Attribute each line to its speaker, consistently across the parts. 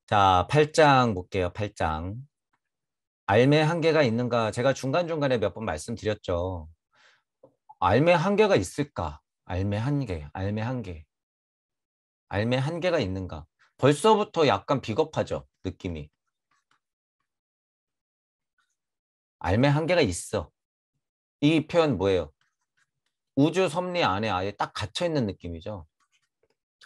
Speaker 1: 자, 8장 볼게요. 8장. 알매 한계가 있는가? 제가 중간중간에 몇 번 말씀드렸죠. 알매 한계가 있을까? 알매 한계, 알매 한계. 알매 한계가 있는가? 벌써부터 약간 비겁하죠, 느낌이. 알매 한계가 있어. 이 표현 뭐예요? 우주 섭리 안에 아예 딱 갇혀 있는 느낌이죠.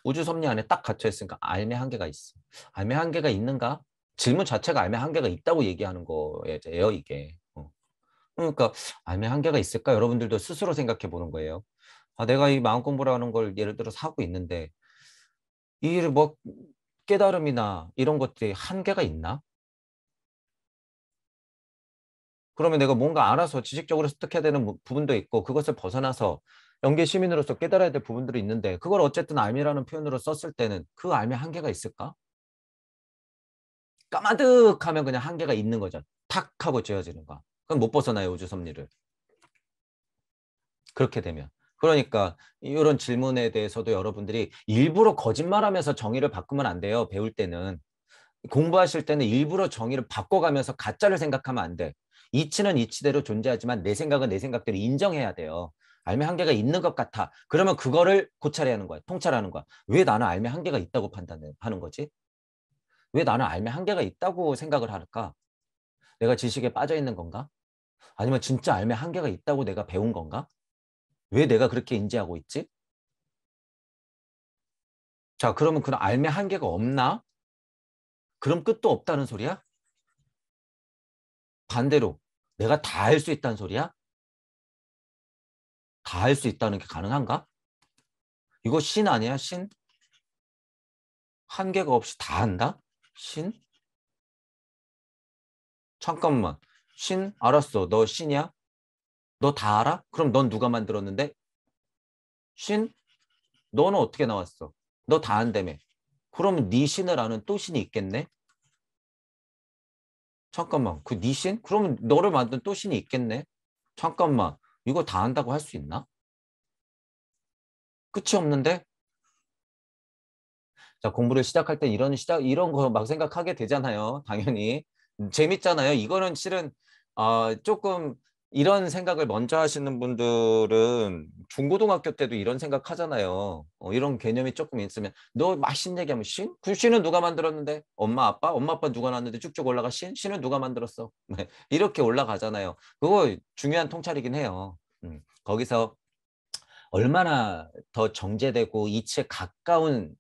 Speaker 1: 우주 섭리 안에 딱 갇혀 있으니까 알매 한계가 있어. 알매 한계가 있는가? 질문 자체가 알매 한계가 있다고 얘기하는 거예요, 이게. 그러니까 알매 한계가 있을까? 여러분들도 스스로 생각해 보는 거예요. 아, 내가 이 마음 공부라는 걸 예를 들어서 하고 있는데 이 뭐 깨달음이나 이런 것들이 한계가 있나? 그러면 내가 뭔가 알아서 지식적으로 습득해야 되는 부분도 있고 그것을 벗어나서 영계 시민으로서 깨달아야 될 부분들이 있는데 그걸 어쨌든 알미라는 표현으로 썼을 때는 그 알미 한계가 있을까? 까마득하면 그냥 한계가 있는 거죠. 탁 하고 지어지는 거. 그럼 못 벗어나요, 우주 섭리를. 그렇게 되면. 그러니까 이런 질문에 대해서도 여러분들이 일부러 거짓말하면서 정의를 바꾸면 안 돼요. 배울 때는. 공부하실 때는 일부러 정의를 바꿔가면서 가짜를 생각하면 안 돼. 이치는 이치대로 존재하지만 내 생각은 내 생각대로 인정해야 돼요. 알매 한계가 있는 것 같아. 그러면 그거를 고찰해야 하는 거야. 통찰하는 거야. 왜 나는 알매 한계가 있다고 판단하는 거지? 왜 나는 알매 한계가 있다고 생각을 할까? 내가 지식에 빠져 있는 건가? 아니면 진짜 알매 한계가 있다고 내가 배운 건가? 왜 내가 그렇게 인지하고 있지? 자, 그러면 그 알매 한계가 없나? 그럼 끝도 없다는 소리야? 반대로 내가 다 할 수 있다는 소리야? 다 할 수 있다는 게 가능한가? 이거 신 아니야? 신? 한계가 없이 다 한다? 신? 잠깐만. 신? 알았어. 너 신이야? 너 다 알아? 그럼 넌 누가 만들었는데? 신? 너는 어떻게 나왔어? 너 다 안다며. 그러면 네 신을 아는 또 신이 있겠네? 잠깐만. 그 네 신? 그러면 너를 만든 또 신이 있겠네? 잠깐만. 이거 다 한다고 할 수 있나? 끝이 없는데? 자, 공부를 시작할 때 이런 거 막 생각하게 되잖아요. 당연히. 재밌잖아요. 이거는 실은, 조금 이런 생각을 먼저 하시는 분들은 중고등학교 때도 이런 생각 하잖아요. 이런 개념이 조금 있으면, 너 막 신 얘기하면 신? 그 신은 누가 만들었는데? 엄마, 아빠? 엄마, 아빠 누가 낳았는데 쭉쭉 올라가 신? 신은 누가 만들었어? 이렇게 올라가잖아요. 그거 중요한 통찰이긴 해요. 거기서 얼마나 더 정제되고 이치에 가까운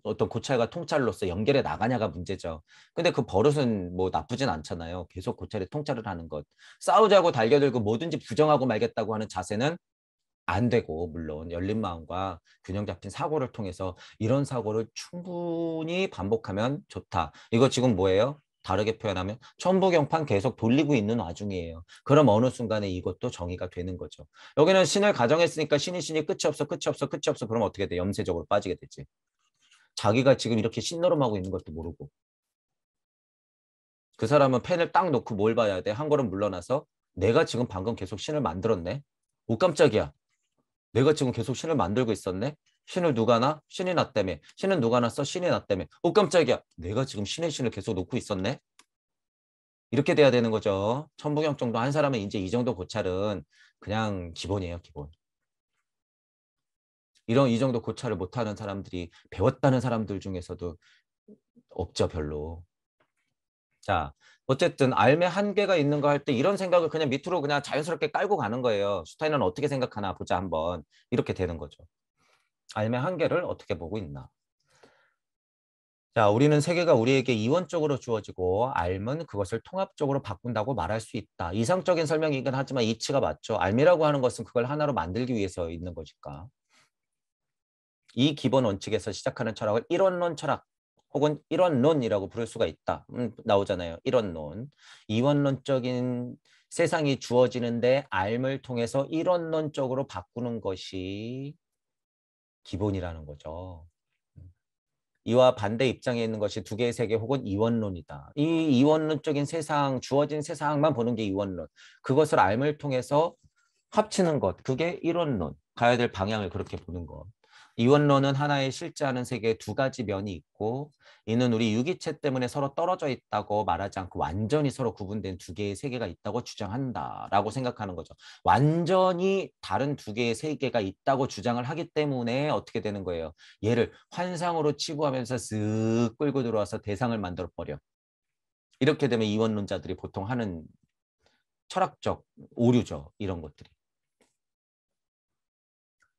Speaker 1: 어떤 고찰과 통찰로서 연결해 나가냐가 문제죠. 근데 그 버릇은 뭐 나쁘진 않잖아요. 계속 고찰에 통찰을 하는 것. 싸우자고 달겨들고 뭐든지 부정하고 말겠다고 하는 자세는 안 되고, 물론 열린 마음과 균형 잡힌 사고를 통해서 이런 사고를 충분히 반복하면 좋다. 이거 지금 뭐예요? 다르게 표현하면 천부경판 계속 돌리고 있는 와중이에요. 그럼 어느 순간에 이것도 정의가 되는 거죠. 여기는 신을 가정했으니까 신이 끝이 없어 끝이 없어 끝이 없어 그러면 어떻게 돼? 염세적으로 빠지게 되지. 자기가 지금 이렇게 신노름하고 있는 것도 모르고 그 사람은 펜을 딱 놓고 뭘 봐야 돼? 한 걸음 물러나서 내가 지금 방금 계속 신을 만들었네. 오 깜짝이야. 내가 지금 계속 신을 만들고 있었네. 신을 누가 나? 신이 났다며. 신은 누가 났어? 신이 났다며. 오 깜짝이야. 내가 지금 신의 신을 계속 놓고 있었네. 이렇게 돼야 되는 거죠. 천부경 정도 한 사람은 이제 이 정도 고찰은 그냥 기본이에요, 기본. 이런 이 정도 고찰을 못하는 사람들이 배웠다는 사람들 중에서도 없죠, 별로. 자, 어쨌든 알매 한계가 있는 거 할 때 이런 생각을 그냥 밑으로 그냥 자연스럽게 깔고 가는 거예요. 슈타인은 어떻게 생각하나 보자 한번. 이렇게 되는 거죠. 알매 한계를 어떻게 보고 있나. 자, 우리는 세계가 우리에게 이원적으로 주어지고 알면 그것을 통합적으로 바꾼다고 말할 수 있다. 이상적인 설명이긴 하지만 이치가 맞죠. 알미라고 하는 것은 그걸 하나로 만들기 위해서 있는 거니까. 이 기본 원칙에서 시작하는 철학을 일원론 철학 혹은 일원론이라고 부를 수가 있다. 나오잖아요. 일원론. 이원론적인 세상이 주어지는데 알을 통해서 일원론적으로 바꾸는 것이 기본이라는 거죠. 이와 반대 입장에 있는 것이 두 개의 세계 혹은 이원론이다. 이 이원론적인 세상, 주어진 세상만 보는 게 이원론. 그것을 알을 통해서 합치는 것, 그게 일원론. 가야 될 방향을 그렇게 보는 것. 이원론은 하나의 실제하는 세계에 두 가지 면이 있고 이는 우리 유기체 때문에 서로 떨어져 있다고 말하지 않고 완전히 서로 구분된 두 개의 세계가 있다고 주장한다라고 생각하는 거죠. 완전히 다른 두 개의 세계가 있다고 주장을 하기 때문에 어떻게 되는 거예요? 얘를 환상으로 치부하면서 쓱 끌고 들어와서 대상을 만들어 버려. 이렇게 되면 이원론자들이 보통 하는 철학적 오류죠. 이런 것들이.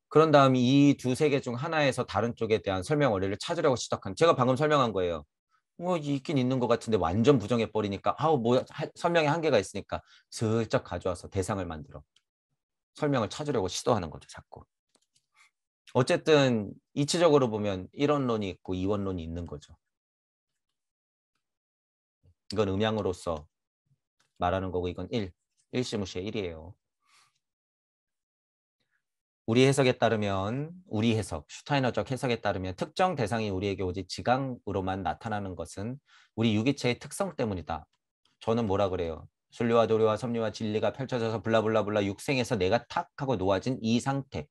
Speaker 1: 그런 다음 이 두 세계 중 하나에서 다른 쪽에 대한 설명 원리를 찾으려고 시작한 제가 방금 설명한 거예요. 뭐 있긴 있는 것 같은데 완전 부정해 버리니까 아우 뭐 설명에 한계가 있으니까 슬쩍 가져와서 대상을 만들어 설명을 찾으려고 시도하는 거죠. 자꾸. 어쨌든 이치적으로 보면 일원론이 있고 이원론이 있는 거죠. 이건 음양으로서 말하는 거고 이건 일시무시의 일이에요. 우리 해석에 따르면 우리 해석, 슈타이너적 해석에 따르면 특정 대상이 우리에게 오직 지강으로만 나타나는 것은 우리 유기체의 특성 때문이다. 저는 뭐라 그래요? 순리와 도리와 섭리와 진리가 펼쳐져서 블라블라블라 육생에서 내가 탁 하고 놓아진 이 상태.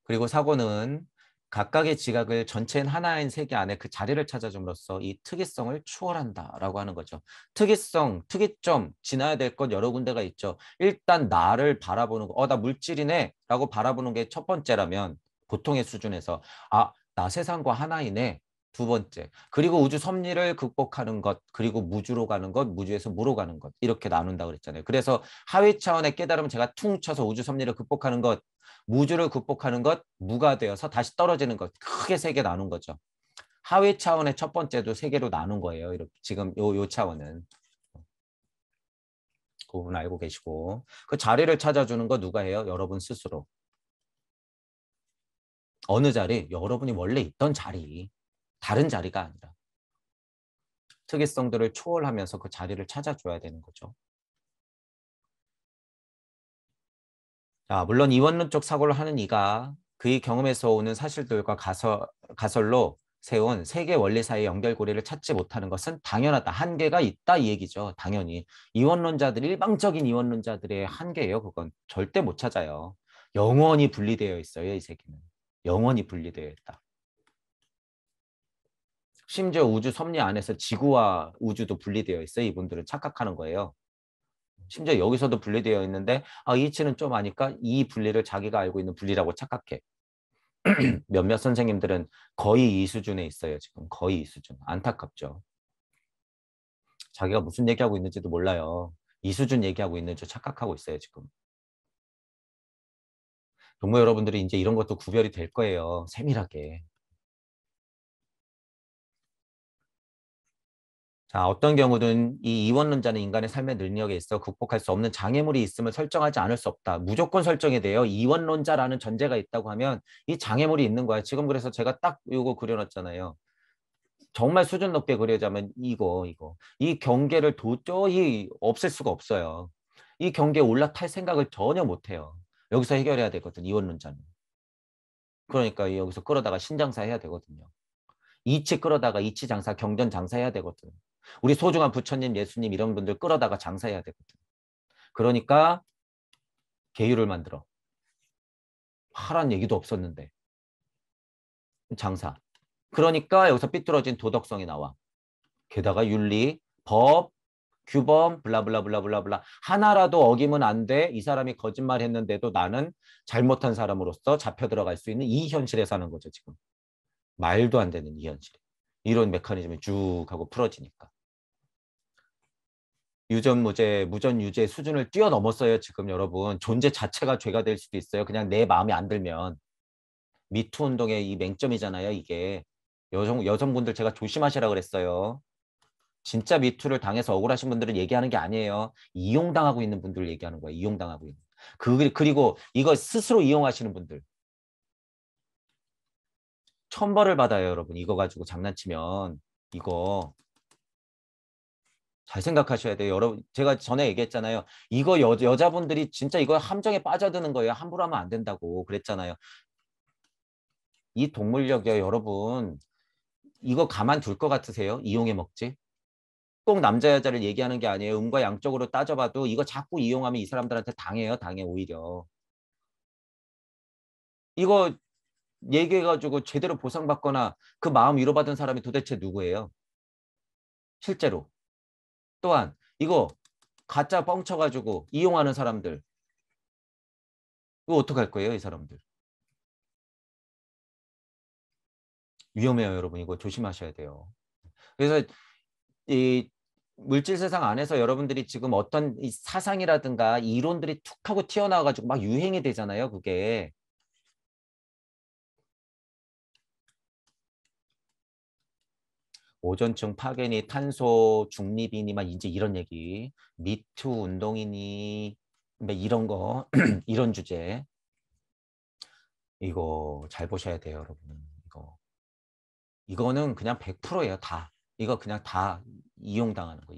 Speaker 1: 그리고 사고는 각각의 지각을 전체인 하나인 세계 안에 그 자리를 찾아줌으로써 이 특이성을 추월한다라고 하는 거죠. 특이성, 특이점, 지나야 될 것 여러 군데가 있죠. 일단 나를 바라보는 거, 나 물질이네 라고 바라보는 게 첫 번째라면 보통의 수준에서 나 세상과 하나이네. 두 번째. 그리고 우주 섭리를 극복하는 것, 그리고 무주로 가는 것, 무주에서 무로 가는 것. 이렇게 나눈다 그랬잖아요. 그래서 하위 차원의 깨달음은 제가 퉁 쳐서 우주 섭리를 극복하는 것, 무주를 극복하는 것, 무가 되어서 다시 떨어지는 것. 크게 세 개 나눈 거죠. 하위 차원의 첫 번째도 세 개로 나눈 거예요. 이렇게 지금 요 차원은. 그 부분 알고 계시고. 그 자리를 찾아주는 거 누가 해요? 여러분 스스로. 어느 자리? 여러분이 원래 있던 자리. 다른 자리가 아니라. 특이성들을 초월하면서 그 자리를 찾아줘야 되는 거죠. 자, 물론 이원론적 사고를 하는 이가 그의 경험에서 오는 사실들과 가설로 세운 세계 원리 사이의 연결고리를 찾지 못하는 것은 당연하다. 한계가 있다 이 얘기죠. 당연히. 이원론자들, 일방적인 이원론자들의 한계예요. 그건 절대 못 찾아요. 영원히 분리되어 있어요. 이 세계는. 영원히 분리되어 있다. 심지어 우주 섭리 안에서 지구와 우주도 분리되어 있어요. 이분들은 착각하는 거예요. 심지어 여기서도 분리되어 있는데 이치는 좀 아니까 이 분리를 자기가 알고 있는 분리라고 착각해. 몇몇 선생님들은 거의 이 수준에 있어요. 지금 거의 이 수준. 안타깝죠. 자기가 무슨 얘기하고 있는지도 몰라요. 이 수준 얘기하고 있는 줄 착각하고 있어요. 지금. 동무 여러분들이 이제 이런 것도 구별이 될 거예요. 세밀하게. 자, 어떤 경우든 이 이원론자는 인간의 삶의 능력에 있어 극복할 수 없는 장애물이 있음을 설정하지 않을 수 없다. 무조건 설정이 돼요. 이원론자라는 전제가 있다고 하면 이 장애물이 있는 거야. 지금 그래서 제가 딱 이거 그려놨잖아요. 정말 수준 높게 그려자면 이거. 이 경계를 도저히 없앨 수가 없어요. 이 경계에 올라탈 생각을 전혀 못해요. 여기서 해결해야 되거든, 이원론자는. 그러니까 여기서 끌어다가 신장사 해야 되거든요. 이치 끌어다가 이치 장사, 경전 장사해야 되거든. 우리 소중한 부처님, 예수님 이런 분들 끌어다가 장사해야 되거든. 그러니까 계율을 만들어. 하란 얘기도 없었는데. 장사. 그러니까 여기서 삐뚤어진 도덕성이 나와. 게다가 윤리, 법, 규범, 블라블라블라블라블라. 하나라도 어기면 안 돼. 이 사람이 거짓말 했는데도 나는 잘못한 사람으로서 잡혀 들어갈 수 있는 이 현실에 사는 거죠, 지금. 말도 안 되는 이 현실에. 이런 메커니즘이 쭉 하고 풀어지니까. 유전무죄, 무전유죄 수준을 뛰어넘었어요, 지금 여러분. 존재 자체가 죄가 될 수도 있어요. 그냥 내 마음에 안 들면. 미투 운동의 이 맹점이잖아요, 이게. 여성분들 제가 조심하시라 그랬어요. 진짜 미투를 당해서 억울하신 분들은 얘기하는 게 아니에요. 이용당하고 있는 분들을 얘기하는 거예요. 이용당하고 있는. 그리고 이거 스스로 이용하시는 분들. 천벌을 받아요, 여러분. 이거 가지고 장난치면. 이거 잘 생각하셔야 돼요. 여러분, 제가 전에 얘기했잖아요. 이거 여자분들이 진짜 이거 함정에 빠져드는 거예요. 함부로 하면 안 된다고 그랬잖아요. 이 동물력이요, 여러분. 이거 가만둘 것 같으세요? 이용해 먹지? 꼭 남자 여자를 얘기하는 게 아니에요. 음과 양적으로 따져봐도 이거 자꾸 이용하면 이 사람들한테 당해요. 당해 오히려. 이거 얘기해가지고 제대로 보상받거나 그 마음 위로받은 사람이 도대체 누구예요? 실제로. 또한 이거 가짜 뻥쳐가지고 이용하는 사람들. 이거 어떡할 거예요, 이 사람들? 위험해요, 여러분. 이거 조심하셔야 돼요. 그래서 이 물질 세상 안에서 여러분들이 지금 어떤 이 사상이라든가 이론들이 툭 하고 튀어나와가지고 막 유행이 되잖아요, 그게. 오존층 파괴니 탄소 중립이니 막 이제 이런 얘기. 미투 운동이니 뭐 이런 거 이런 주제. 이거 잘 보셔야 돼요, 여러분. 이거는 그냥 100%예요, 다. 이거 그냥 다 이용당하는 거,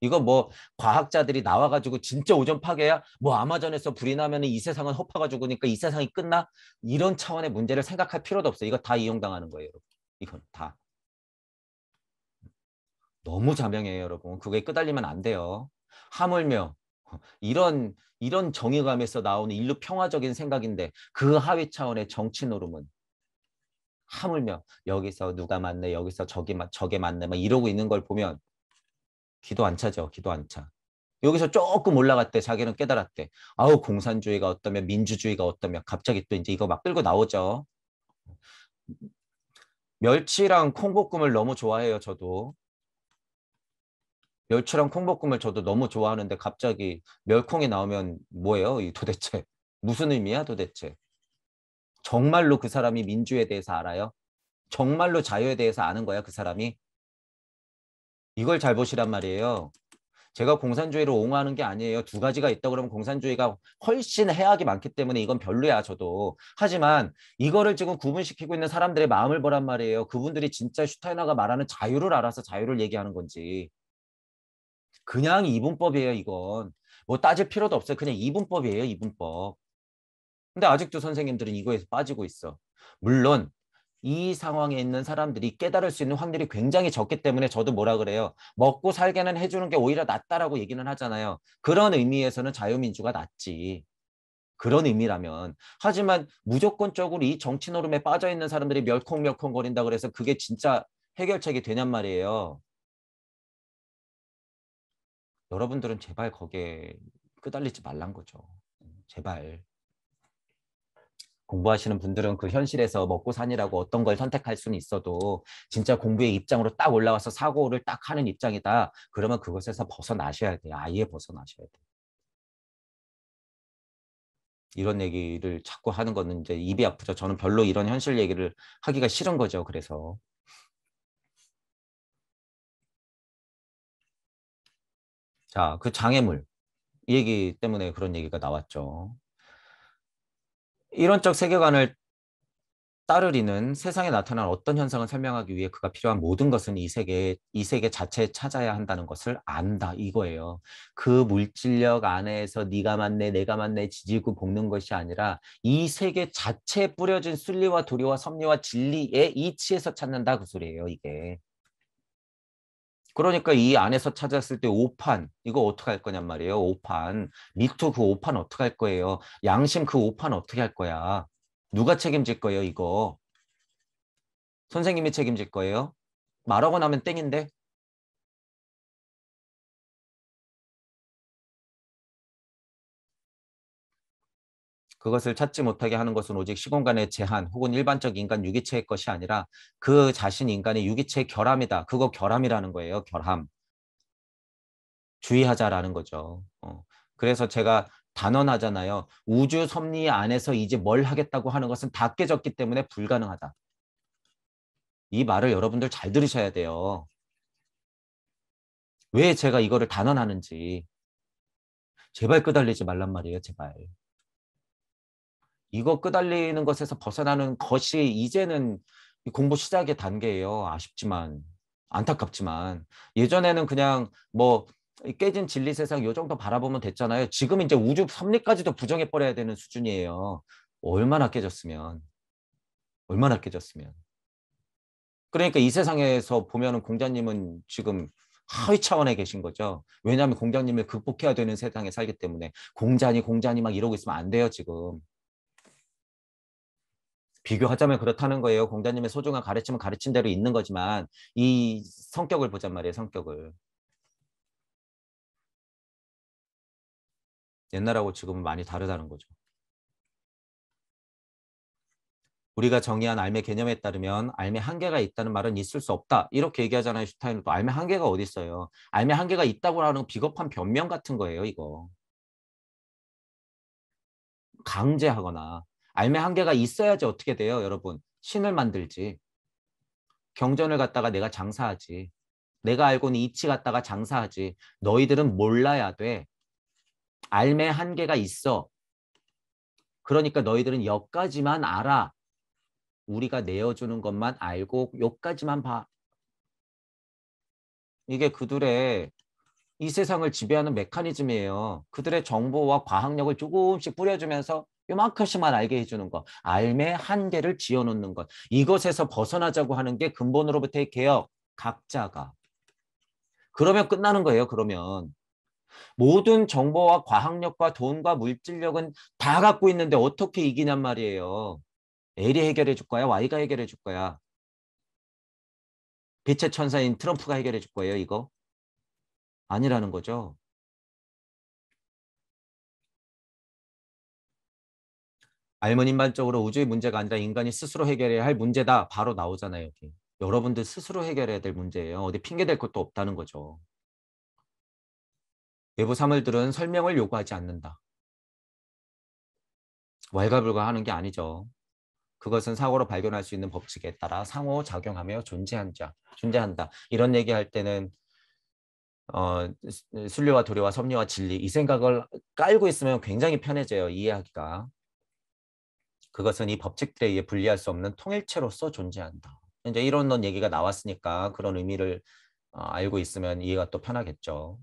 Speaker 1: 이거 뭐 과학자들이 나와가지고 진짜 오존 파괴야? 뭐 아마존에서 불이 나면 이 세상은 허파가 죽으니까 이 세상이 끝나? 이런 차원의 문제를 생각할 필요도 없어요. 이거 다 이용당하는 거예요, 여러분. 이건 다. 너무 자명해요, 여러분. 그게 끄달리면 안 돼요. 하물며 이런 정의감에서 나오는 인류 평화적인 생각인데 그 하위 차원의 정치 노름은 하물며 여기서 누가 맞네, 여기서 저게 맞네 막 이러고 있는 걸 보면 기도 안 차죠. 기도 안 차. 여기서 조금 올라갔대. 자기는 깨달았대. 아우 공산주의가 어떠면 민주주의가 어떠면 갑자기 또 이제 이거 막 끌고 나오죠. 멸치랑 콩볶음을 너무 좋아해요. 저도. 멸치랑 콩볶음을 저도 너무 좋아하는데 갑자기 멸콩이 나오면 뭐예요? 이 도대체 무슨 의미야 도대체? 정말로 그 사람이 민주에 대해서 알아요? 정말로 자유에 대해서 아는 거야 그 사람이? 이걸 잘 보시란 말이에요. 제가 공산주의를 옹호하는 게 아니에요. 두 가지가 있다 그러면 공산주의가 훨씬 해악이 많기 때문에 이건 별로야 저도. 하지만 이거를 지금 구분시키고 있는 사람들의 마음을 보란 말이에요. 그분들이 진짜 슈타이너가 말하는 자유를 알아서 자유를 얘기하는 건지. 그냥 이분법이에요 이건. 뭐 따질 필요도 없어요. 그냥 이분법이에요 이분법. 근데 아직도 선생님들은 이거에서 빠지고 있어. 물론 이 상황에 있는 사람들이 깨달을 수 있는 확률이 굉장히 적기 때문에 저도 뭐라 그래요. 먹고 살게는 해주는 게 오히려 낫다라고 얘기는 하잖아요. 그런 의미에서는 자유민주가 낫지. 그런 의미라면. 하지만 무조건적으로 이 정치 노름에 빠져 있는 사람들이 멸콩멸콩거린다 그래서 그게 진짜 해결책이 되냔 말이에요. 여러분들은 제발 거기에 끄달리지 말란 거죠. 제발. 공부하시는 분들은 그 현실에서 먹고 사니라고 어떤 걸 선택할 수는 있어도 진짜 공부의 입장으로 딱 올라와서 사고를 딱 하는 입장이다. 그러면 그것에서 벗어나셔야 돼요. 아예 벗어나셔야 돼요. 이런 얘기를 자꾸 하는 거는 이제 입이 아프죠. 저는 별로 이런 현실 얘기를 하기가 싫은 거죠. 그래서. 자, 그 장애물. 이 얘기 때문에 그런 얘기가 나왔죠. 이론적 세계관을 따르리는 세상에 나타난 어떤 현상을 설명하기 위해 그가 필요한 모든 것은 이 세계 자체에 찾아야 한다는 것을 안다 이거예요. 그 물질력 안에서 네가 맞네, 내가 맞네, 지지고 볶는 것이 아니라 이 세계 자체에 뿌려진 순리와 도리와 섭리와 진리의 이치에서 찾는다 그 소리예요, 이게. 그러니까 이 안에서 찾았을 때 오판, 이거 어떻게 할 거냔 말이에요. 오판. 미투 그 오판 어떻게 할 거예요. 양심 그 오판 어떻게 할 거야. 누가 책임질 거예요, 이거. 선생님이 책임질 거예요. 말하고 나면 땡인데 그것을 찾지 못하게 하는 것은 오직 시공간의 제한 혹은 일반적 인간 유기체의 것이 아니라 그 자신 인간의 유기체의 결함이다. 그거 결함이라는 거예요. 결함. 주의하자라는 거죠. 그래서 제가 단언하잖아요. 우주 섭리 안에서 이제 뭘 하겠다고 하는 것은 다 깨졌기 때문에 불가능하다. 이 말을 여러분들 잘 들으셔야 돼요. 왜 제가 이거를 단언하는지. 제발 끄달리지 말란 말이에요. 제발. 이거 끄달리는 것에서 벗어나는 것이 이제는 공부 시작의 단계예요. 아쉽지만 안타깝지만 예전에는 그냥 뭐 깨진 진리 세상 요 정도 바라보면 됐잖아요. 지금 이제 우주 섭리까지도 부정해 버려야 되는 수준이에요. 얼마나 깨졌으면 얼마나 깨졌으면. 그러니까 이 세상에서 보면은 공자님은 지금 하위 차원에 계신 거죠. 왜냐하면 공자님을 극복해야 되는 세상에 살기 때문에 공자니 막 이러고 있으면 안 돼요 지금. 비교하자면 그렇다는 거예요. 공자님의 소중한 가르침은 가르친 대로 있는 거지만 이 성격을 보잔 말이에요. 성격을. 옛날하고 지금은 많이 다르다는 거죠. 우리가 정의한 알매 개념에 따르면 알매 한계가 있다는 말은 있을 수 없다. 이렇게 얘기하잖아요. 슈타인은 또 알매 한계가 어디 있어요. 알매 한계가 있다고 하는 비겁한 변명 같은 거예요. 이거. 강제하거나. 알매 한계가 있어야지 어떻게 돼요, 여러분? 신을 만들지. 경전을 갖다가 내가 장사하지. 내가 알고는 이치 갖다가 장사하지. 너희들은 몰라야 돼. 알매 한계가 있어. 그러니까 너희들은 여기까지만 알아. 우리가 내어주는 것만 알고 여기까지만 봐. 이게 그들의 이 세상을 지배하는 메커니즘이에요. 그들의 정보와 과학력을 조금씩 뿌려주면서 요만큼씩만 알게 해주는 것. 알매 한계를 지어놓는 것. 이것에서 벗어나자고 하는 게 근본으로부터의 개혁. 각자가. 그러면 끝나는 거예요. 그러면. 모든 정보와 과학력과 돈과 물질력은 다 갖고 있는데 어떻게 이기냔 말이에요. L이 해결해 줄 거야? Y가 해결해 줄 거야? 빛의 천사인 트럼프가 해결해 줄 거예요, 이거? 아니라는 거죠. 알면 인반적으로 우주의 문제가 아니라 인간이 스스로 해결해야 할 문제다. 바로 나오잖아요, 여기. 여러분들 스스로 해결해야 될 문제예요. 어디 핑계 댈 것도 없다는 거죠. 외부 사물들은 설명을 요구하지 않는다. 왈가불가하는 게 아니죠. 그것은 사고로 발견할 수 있는 법칙에 따라 상호작용하며 존재한다. 이런 얘기할 때는 순리와 도리와 섭리와 진리 이 생각을 깔고 있으면 굉장히 편해져요. 이해하기가. 그것은 이 법칙들에 의해 분리할 수 없는 통일체로서 존재한다. 이제 이런 얘기가 나왔으니까 그런 의미를 알고 있으면 이해가 또 편하겠죠.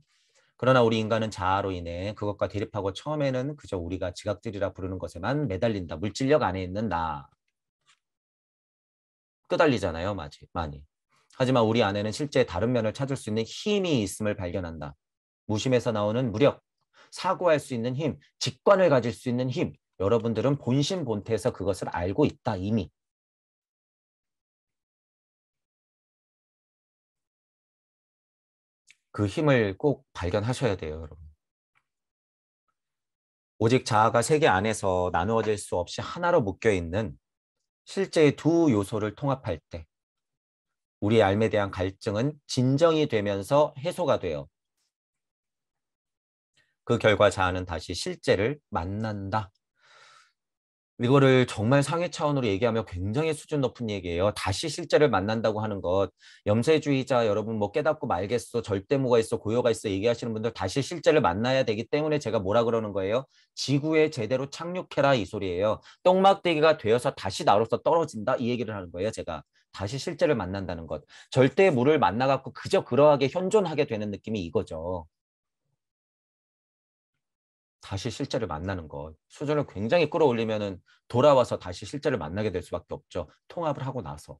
Speaker 1: 그러나 우리 인간은 자아로 인해 그것과 대립하고 처음에는 그저 우리가 지각들이라 부르는 것에만 매달린다. 물질력 안에 있는 나. 끄달리잖아요. 많이. 하지만 우리 안에는 실제 다른 면을 찾을 수 있는 힘이 있음을 발견한다. 무심에서 나오는 무력, 사고할 수 있는 힘, 직관을 가질 수 있는 힘. 여러분들은 본심 본태에서 그것을 알고 있다. 이미. 그 힘을 꼭 발견하셔야 돼요. 여러분. 오직 자아가 세계 안에서 나누어질 수 없이 하나로 묶여있는 실제의 두 요소를 통합할 때 우리의 삶에 대한 갈증은 진정이 되면서 해소가 돼요. 그 결과 자아는 다시 실제를 만난다. 이거를 정말 상위 차원으로 얘기하면 굉장히 수준 높은 얘기예요. 다시 실제를 만난다고 하는 것. 염세주의자 여러분 뭐 깨닫고 말겠어. 절대무가 있어. 고요가 있어. 얘기하시는 분들 다시 실제를 만나야 되기 때문에 제가 뭐라 그러는 거예요? 지구에 제대로 착륙해라 이 소리예요. 똥막대기가 되어서 다시 나로서 떨어진다 이 얘기를 하는 거예요. 제가. 다시 실제를 만난다는 것. 절대무를 만나갖고 그저 그러하게 현존하게 되는 느낌이 이거죠. 다시 실제를 만나는 것. 수준을 굉장히 끌어올리면은 돌아와서 다시 실제를 만나게 될 수밖에 없죠. 통합을 하고 나서.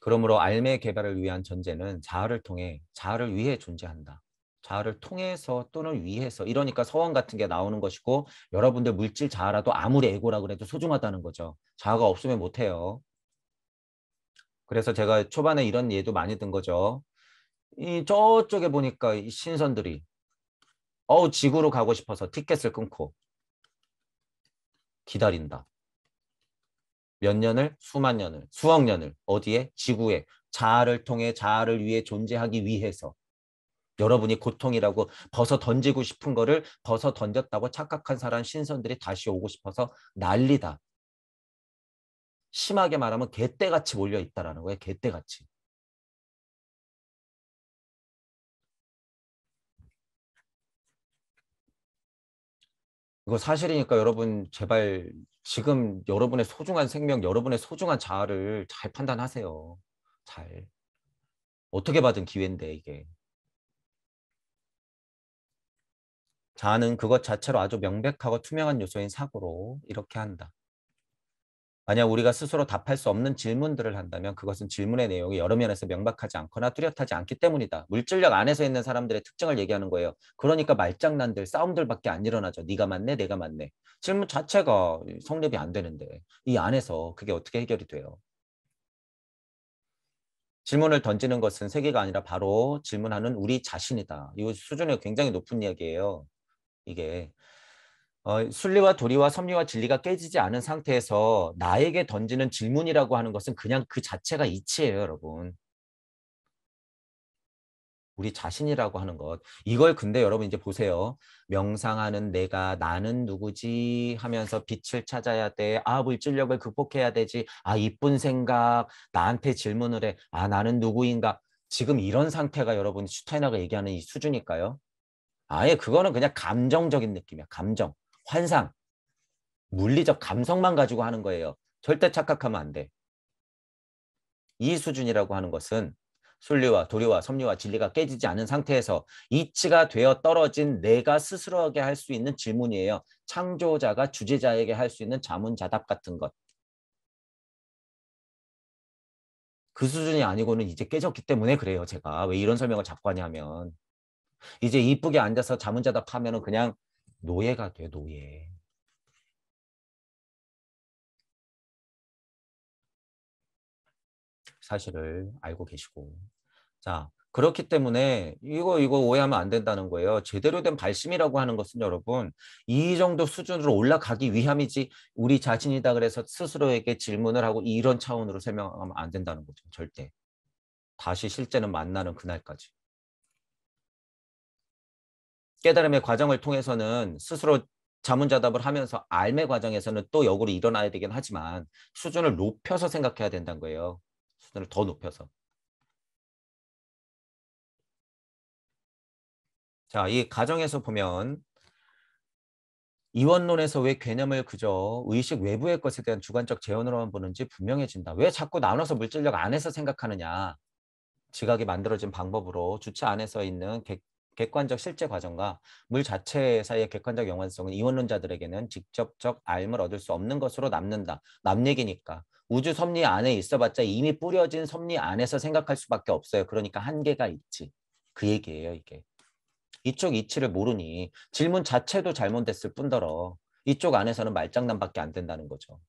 Speaker 1: 그러므로 알매 개발을 위한 전제는 자아를 통해, 자아를 위해 존재한다. 자아를 통해서 또는 위해서. 이러니까 서원 같은 게 나오는 것이고 여러분들 물질 자아라도 아무리 에고라 그래도 소중하다는 거죠. 자아가 없으면 못해요. 그래서 제가 초반에 이런 예도 많이 든 거죠. 이 저쪽에 보니까 이 신선들이 지구로 가고 싶어서 티켓을 끊고 기다린다. 몇 년을? 수만 년을, 수억 년을 어디에? 지구에 자아를 통해 자아를 위해 존재하기 위해서 여러분이 고통이라고 벗어 던지고 싶은 거를 벗어 던졌다고 착각한 사람 신선들이 다시 오고 싶어서 난리다. 심하게 말하면 개떼같이 몰려 있다라는 거예요. 개떼같이. 이거 사실이니까 여러분 제발 지금 여러분의 소중한 생명, 여러분의 소중한 자아를 잘 판단하세요. 잘. 어떻게 받은 기회인데 이게. 자아는 그것 자체로 아주 명백하고 투명한 요소인 사고로 이렇게 한다. 만약 우리가 스스로 답할 수 없는 질문들을 한다면 그것은 질문의 내용이 여러 면에서 명백하지 않거나 뚜렷하지 않기 때문이다. 물질력 안에서 있는 사람들의 특징을 얘기하는 거예요. 그러니까 말장난들, 싸움들밖에 안 일어나죠. 네가 맞네, 내가 맞네. 질문 자체가 성립이 안 되는데 이 안에서 그게 어떻게 해결이 돼요? 질문을 던지는 것은 세계가 아니라 바로 질문하는 우리 자신이다. 이 수준이 굉장히 높은 이야기예요. 이게 순리와 도리와 섭리와 진리가 깨지지 않은 상태에서 나에게 던지는 질문이라고 하는 것은 그냥 그 자체가 이치예요, 여러분. 우리 자신이라고 하는 것. 이걸 근데 여러분 이제 보세요. 명상하는 내가 나는 누구지 하면서 빛을 찾아야 돼. 아, 물질력을 극복해야 되지. 아, 이쁜 생각. 나한테 질문을 해. 아, 나는 누구인가. 지금 이런 상태가 여러분 슈타이너가 얘기하는 이 수준일까요? 아예 그거는 그냥 감정적인 느낌이야. 감정, 환상, 물리적 감성만 가지고 하는 거예요. 절대 착각하면 안 돼. 이 수준이라고 하는 것은 순리와 도리와 섭리와 진리가 깨지지 않은 상태에서 이치가 되어 떨어진 내가 스스로에게 할 수 있는 질문이에요. 창조자가 주제자에게 할 수 있는 자문자답 같은 것. 그 수준이 아니고는 이제 깨졌기 때문에 그래요. 제가 왜 이런 설명을 자꾸 하냐면 이제 이쁘게 앉아서 자문자답 하면은 그냥 노예가 돼, 노예. 사실을 알고 계시고. 자, 그렇기 때문에 이거 오해하면 안 된다는 거예요. 제대로 된 발심이라고 하는 것은 여러분 이 정도 수준으로 올라가기 위함이지 우리 자신이다 그래서 스스로에게 질문을 하고 이런 차원으로 설명하면 안 된다는 거죠. 절대. 다시 실제는 만나는 그날까지. 깨달음의 과정을 통해서는 스스로 자문자답을 하면서 알매 과정에서는 또 역으로 일어나야 되긴 하지만 수준을 높여서 생각해야 된다는 거예요. 수준을 더 높여서. 자, 이 가정에서 보면 이원론에서 왜 개념을 그저 의식 외부의 것에 대한 주관적 재현으로만 보는지 분명해진다. 왜 자꾸 나눠서 물질력 안에서 생각하느냐. 지각이 만들어진 방법으로 주체 안에서 있는 객관적 실제 과정과 물 자체 사이의 객관적 연관성은 이원론자들에게는 직접적 알을 얻을 수 없는 것으로 남는다. 남 얘기니까. 우주 섭리 안에 있어봤자 이미 뿌려진 섭리 안에서 생각할 수밖에 없어요. 그러니까 한계가 있지. 그 얘기예요, 이게. 이쪽 이치를 모르니 질문 자체도 잘못됐을 뿐더러 이쪽 안에서는 말장난밖에 안 된다는 거죠.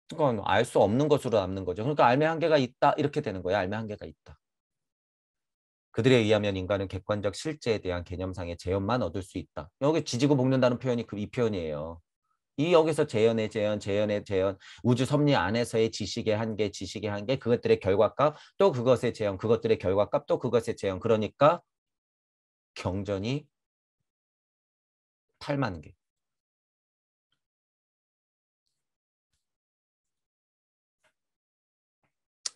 Speaker 1: 그건 알 수 없는 것으로 남는 거죠. 그러니까 알매 한계가 있다 이렇게 되는 거예요. 알매 한계가 있다. 그들에 의하면 인간은 객관적 실제에 대한 개념상의 재현만 얻을 수 있다. 여기 지지고 볶는다는 표현이 이 표현이에요. 이 여기서 재현의 재현, 재현의 재현, 우주 섭리 안에서의 지식의 한계, 지식의 한계, 그것들의 결과값, 또 그것의 재현, 그것들의 결과값, 또 그것의 재현. 그러니까 경전이 8만 개.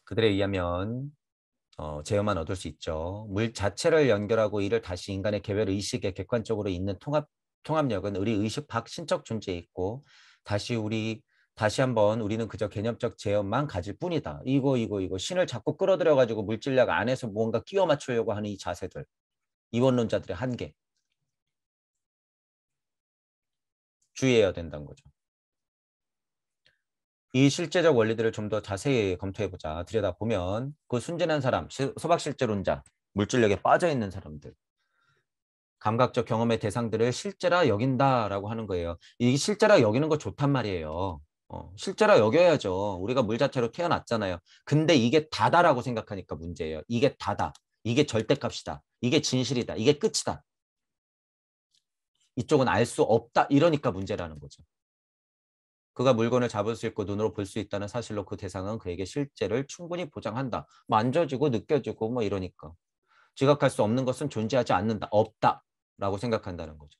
Speaker 1: 그들에 의하면 제어만 얻을 수 있죠. 물 자체를 연결하고 이를 다시 인간의 개별 의식에 객관적으로 있는 통합력은 우리 의식 밖 신적 존재에 있고 다시 한번 우리는 그저 개념적 제어만 가질 뿐이다. 이거 신을 자꾸 끌어들여 가지고 물질력 안에서 무언가 끼워 맞추려고 하는 이 자세들. 이원론자들의 한계. 주의해야 된다는 거죠. 이 실제적 원리들을 좀 더 자세히 검토해보자. 들여다보면 그 순진한 사람, 소박실제론자, 물질력에 빠져있는 사람들, 감각적 경험의 대상들을 실제라 여긴다라고 하는 거예요. 이 실제라 여기는 거 좋단 말이에요. 실제라 여겨야죠. 우리가 물 자체로 태어났잖아요. 근데 이게 다다라고 생각하니까 문제예요. 이게 다다. 이게 절대값이다. 이게 진실이다. 이게 끝이다. 이쪽은 알 수 없다. 이러니까 문제라는 거죠. 그가 물건을 잡을 수 있고 눈으로 볼 수 있다는 사실로 그 대상은 그에게 실제를 충분히 보장한다. 만져지고 느껴지고 뭐 이러니까. 지각할 수 없는 것은 존재하지 않는다. 없다. 라고 생각한다는 거죠.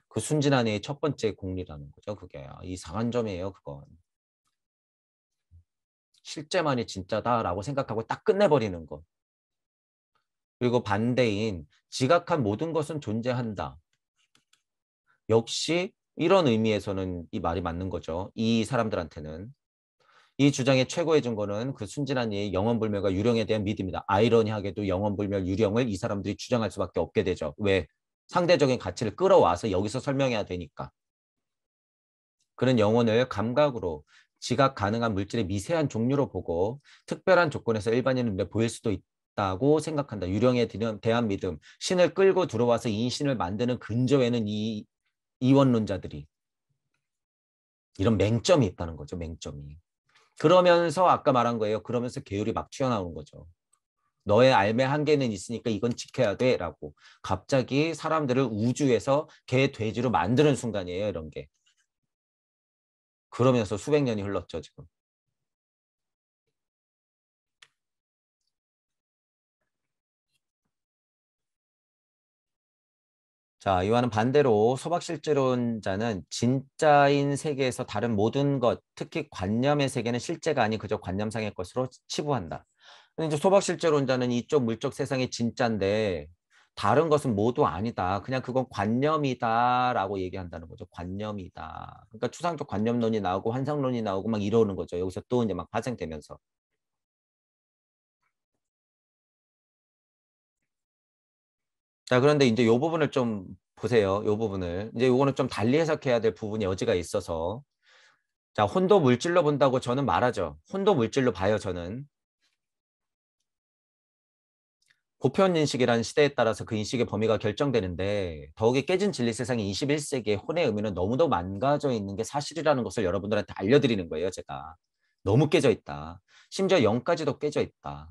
Speaker 1: 그 순진한 이의 첫 번째 공리라는 거죠. 그게 이상한 점이에요. 그건. 실제만이 진짜다라고 생각하고 딱 끝내버리는 거. 그리고 반대인 지각한 모든 것은 존재한다. 역시 이런 의미에서는 이 말이 맞는 거죠. 이 사람들한테는. 이 주장의 최고의 증거는 그 순진한 이의 영원불멸과 유령에 대한 믿음이다. 아이러니하게도 영원불멸, 유령을 이 사람들이 주장할 수밖에 없게 되죠. 왜? 상대적인 가치를 끌어와서 여기서 설명해야 되니까. 그런 영혼을 감각으로 지각 가능한 물질의 미세한 종류로 보고 특별한 조건에서 일반인의 눈에 보일 수도 있다고 생각한다. 유령에 대한 믿음, 신을 끌고 들어와서 인신을 만드는 근저에는 이 이원론자들이 이런 맹점이 있다는 거죠. 맹점이. 그러면서 아까 말한 거예요. 그러면서 계율이 막 튀어나오는 거죠. 너의 삶의 한계는 있으니까 이건 지켜야 돼 라고 갑자기 사람들을 우주에서 개, 돼지로 만드는 순간이에요. 이런 게. 그러면서 수백 년이 흘렀죠. 지금. 자, 이와는 반대로 소박실제론자는 진짜인 세계에서 다른 모든 것, 특히 관념의 세계는 실제가 아닌 그저 관념상의 것으로 치부한다. 근데 이제 소박실제론자는 이쪽 물적 세상이 진짜인데 다른 것은 모두 아니다. 그냥 그건 관념이다라고 얘기한다는 거죠. 관념이다. 그러니까 추상적 관념론이 나오고 환상론이 나오고 막 이러는 거죠. 여기서 또 이제 막 파생되면서. 자, 그런데 이제 이 부분을 좀 보세요. 이 부분을. 이제 이거는 좀 달리 해석해야 될 부분이 여지가 있어서. 자, 혼도 물질로 본다고 저는 말하죠. 혼도 물질로 봐요, 저는. 보편 인식이라는 시대에 따라서 그 인식의 범위가 결정되는데 더욱이 깨진 진리 세상의 21세기의 혼의 의미는 너무도 망가져 있는 게 사실이라는 것을 여러분들한테 알려드리는 거예요, 제가. 너무 깨져 있다. 심지어 영까지도 깨져 있다.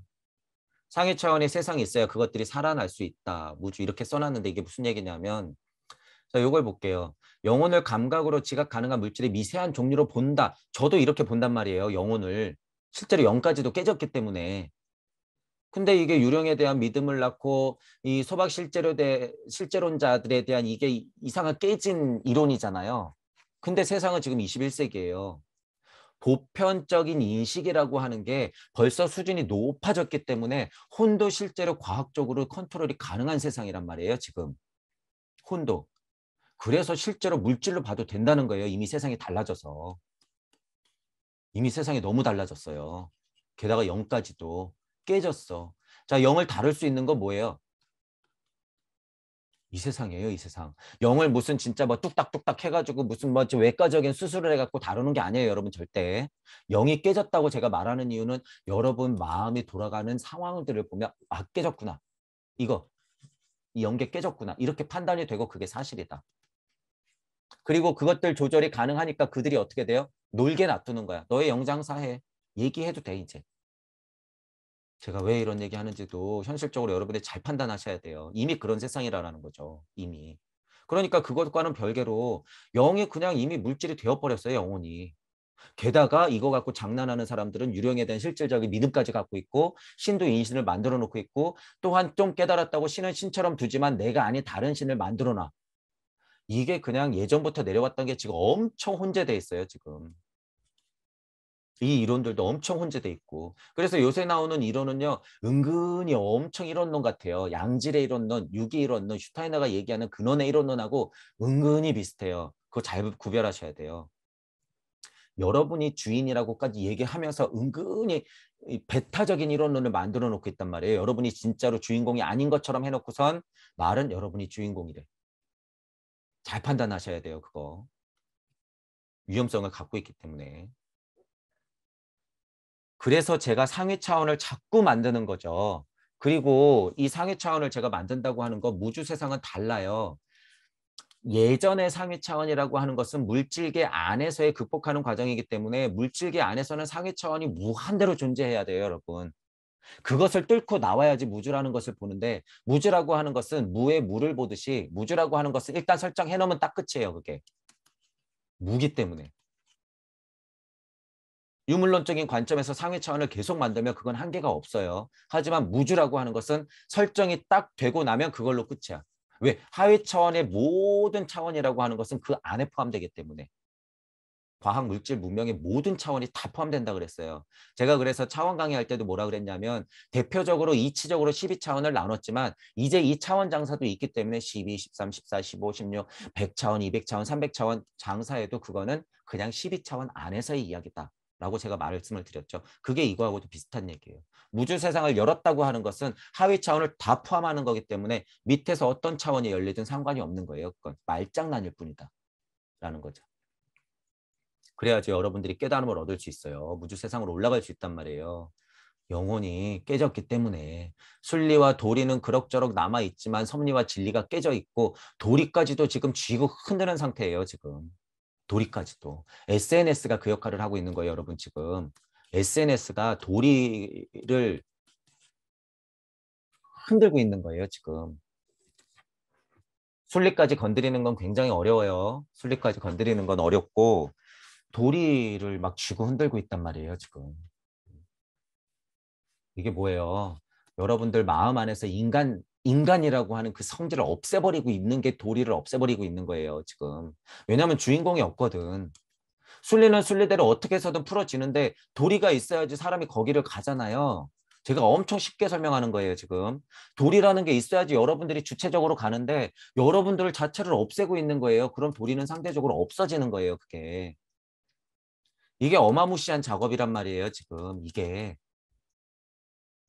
Speaker 1: 상위 차원의 세상이 있어야 그것들이 살아날 수 있다. 무주 이렇게 써놨는데 이게 무슨 얘기냐면 자, 요걸 볼게요. 영혼을 감각으로 지각 가능한 물질의 미세한 종류로 본다. 저도 이렇게 본단 말이에요. 영혼을. 실제로 영까지도 깨졌기 때문에. 근데 이게 유령에 대한 믿음을 낳고 이 소박 실제론자들에 대한 이게 이상한 깨진 이론이잖아요. 근데 세상은 지금 21세기예요. 보편적인 인식이라고 하는 게 벌써 수준이 높아졌기 때문에 혼도 실제로 과학적으로 컨트롤이 가능한 세상이란 말이에요. 지금. 혼도. 그래서 실제로 물질로 봐도 된다는 거예요. 이미 세상이 달라져서. 이미 세상이 너무 달라졌어요. 게다가 영까지도 깨졌어. 자, 영을 다룰 수 있는 건 뭐예요? 이 세상이에요, 이 세상. 영을 무슨 진짜 뭐 뚝딱뚝딱 해가지고 무슨 뭐 외과적인 수술을 해갖고 다루는 게 아니에요, 여러분 절대. 영이 깨졌다고 제가 말하는 이유는 여러분 마음이 돌아가는 상황들을 보면 아, 깨졌구나. 이거, 이 영계 깨졌구나. 이렇게 판단이 되고 그게 사실이다. 그리고 그것들 조절이 가능하니까 그들이 어떻게 돼요? 놀게 놔두는 거야. 너의 영장사해. 얘기해도 돼, 이제. 제가 왜 이런 얘기 하는지도 현실적으로 여러분들이 잘 판단하셔야 돼요. 이미 그런 세상이라는 거죠. 이미. 그러니까 그것과는 별개로 영이 그냥 이미 물질이 되어버렸어요. 영혼이. 게다가 이거 갖고 장난하는 사람들은 유령에 대한 실질적인 믿음까지 갖고 있고 신도 인신을 만들어 놓고 있고 또한 좀 깨달았다고 신은 신처럼 두지만 내가 아닌 다른 신을 만들어 놔. 이게 그냥 예전부터 내려왔던 게 지금 엄청 혼재돼 있어요. 지금. 이 이론들도 엄청 혼재돼 있고 그래서 요새 나오는 이론은요 은근히 엄청 이론론 같아요. 양질의 이론론, 유기 이론론, 슈타이너가 얘기하는 근원의 이론론하고 은근히 비슷해요. 그거 잘 구별하셔야 돼요. 여러분이 주인이라고까지 얘기하면서 은근히 배타적인 이론론을 만들어 놓고 있단 말이에요. 여러분이 진짜로 주인공이 아닌 것처럼 해놓고선 말은 여러분이 주인공이래. 잘 판단하셔야 돼요. 그거. 위험성을 갖고 있기 때문에. 그래서 제가 상위 차원을 자꾸 만드는 거죠. 그리고 이 상위 차원을 제가 만든다고 하는 거 무주 세상은 달라요. 예전의 상위 차원이라고 하는 것은 물질계 안에서의 극복하는 과정이기 때문에 물질계 안에서는 상위 차원이 무한대로 존재해야 돼요, 여러분. 그것을 뚫고 나와야지 무주라는 것을 보는데 무주라고 하는 것은 무에 물을 보듯이 무주라고 하는 것은 일단 설정해 놓으면 딱 끝이에요, 그게. 무기 때문에. 유물론적인 관점에서 상위 차원을 계속 만들면 그건 한계가 없어요. 하지만 무주라고 하는 것은 설정이 딱 되고 나면 그걸로 끝이야. 왜? 하위 차원의 모든 차원이라고 하는 것은 그 안에 포함되기 때문에. 과학, 물질, 문명의 모든 차원이 다 포함된다 그랬어요. 제가 그래서 차원 강의할 때도 뭐라 그랬냐면 대표적으로 이치적으로 12차원을 나눴지만 이제 이 차원 장사도 있기 때문에 12, 13, 14, 15, 16, 100차원, 200차원, 300차원 장사에도 그거는 그냥 12차원 안에서의 이야기다. 라고 제가 말씀을 드렸죠. 그게 이거하고도 비슷한 얘기예요. 우주 세상을 열었다고 하는 것은 하위 차원을 다 포함하는 거기 때문에 밑에서 어떤 차원이 열리든 상관이 없는 거예요. 그건 말장난일 뿐이다 라는 거죠. 그래야지 여러분들이 깨달음을 얻을 수 있어요. 우주 세상으로 올라갈 수 있단 말이에요. 영혼이 깨졌기 때문에 순리와 도리는 그럭저럭 남아있지만 섭리와 진리가 깨져 있고 도리까지도 지금 쥐고 흔드는 상태예요. 지금 도리까지도. SNS가 그 역할을 하고 있는 거예요. 여러분 지금. SNS가 도리를 흔들고 있는 거예요. 지금. 순리까지 건드리는 건 굉장히 어려워요. 순리까지 건드리는 건 어렵고 도리를 막 쥐고 흔들고 있단 말이에요. 지금. 이게 뭐예요? 여러분들 마음 안에서 인간이라고 하는 그 성질을 없애버리고 있는 게 도리를 없애버리고 있는 거예요, 지금. 왜냐하면 주인공이 없거든. 순리는 순리대로 어떻게 해서든 풀어지는데 도리가 있어야지 사람이 거기를 가잖아요. 제가 엄청 쉽게 설명하는 거예요, 지금. 도리라는 게 있어야지 여러분들이 주체적으로 가는데 여러분들 자체를 없애고 있는 거예요. 그럼 도리는 상대적으로 없어지는 거예요, 그게. 이게 어마무시한 작업이란 말이에요, 지금. 이게.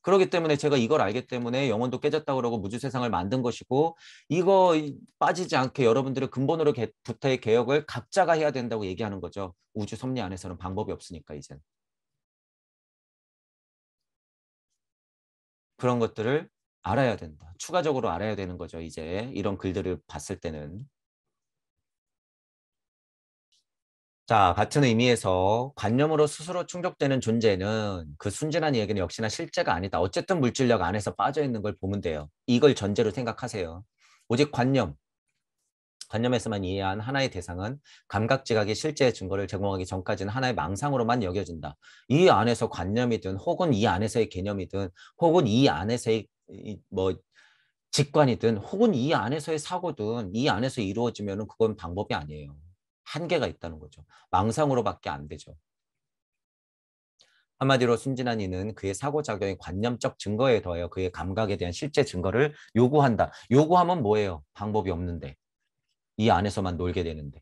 Speaker 1: 그렇기 때문에 제가 이걸 알기 때문에 영혼도 깨졌다고 그러고 무주 세상을 만든 것이고 이거 빠지지 않게 여러분들의 근본으로부터의 개혁을 각자가 해야 된다고 얘기하는 거죠. 우주 섭리 안에서는 방법이 없으니까 이젠. 그런 것들을 알아야 된다. 추가적으로 알아야 되는 거죠. 이제 이런 글들을 봤을 때는. 자, 같은 의미에서 관념으로 스스로 충족되는 존재는 그 순진한 이야기는 역시나 실제가 아니다. 어쨌든 물질력 안에서 빠져 있는 걸 보면 돼요. 이걸 전제로 생각하세요. 오직 관념에서만 이해한 하나의 대상은 감각 지각의 실제 증거를 제공하기 전까지는 하나의 망상으로만 여겨진다. 이 안에서 관념이든 혹은 이 안에서의 개념이든 혹은 이 안에서의 뭐 직관이든 혹은 이 안에서의 사고든 이 안에서 이루어지면 그건 방법이 아니에요. 한계가 있다는 거죠. 망상으로밖에 안 되죠. 한마디로 순진한 이는 그의 사고작용의 관념적 증거에 더하여 그의 감각에 대한 실제 증거를 요구한다. 요구하면 뭐예요? 방법이 없는데. 이 안에서만 놀게 되는데.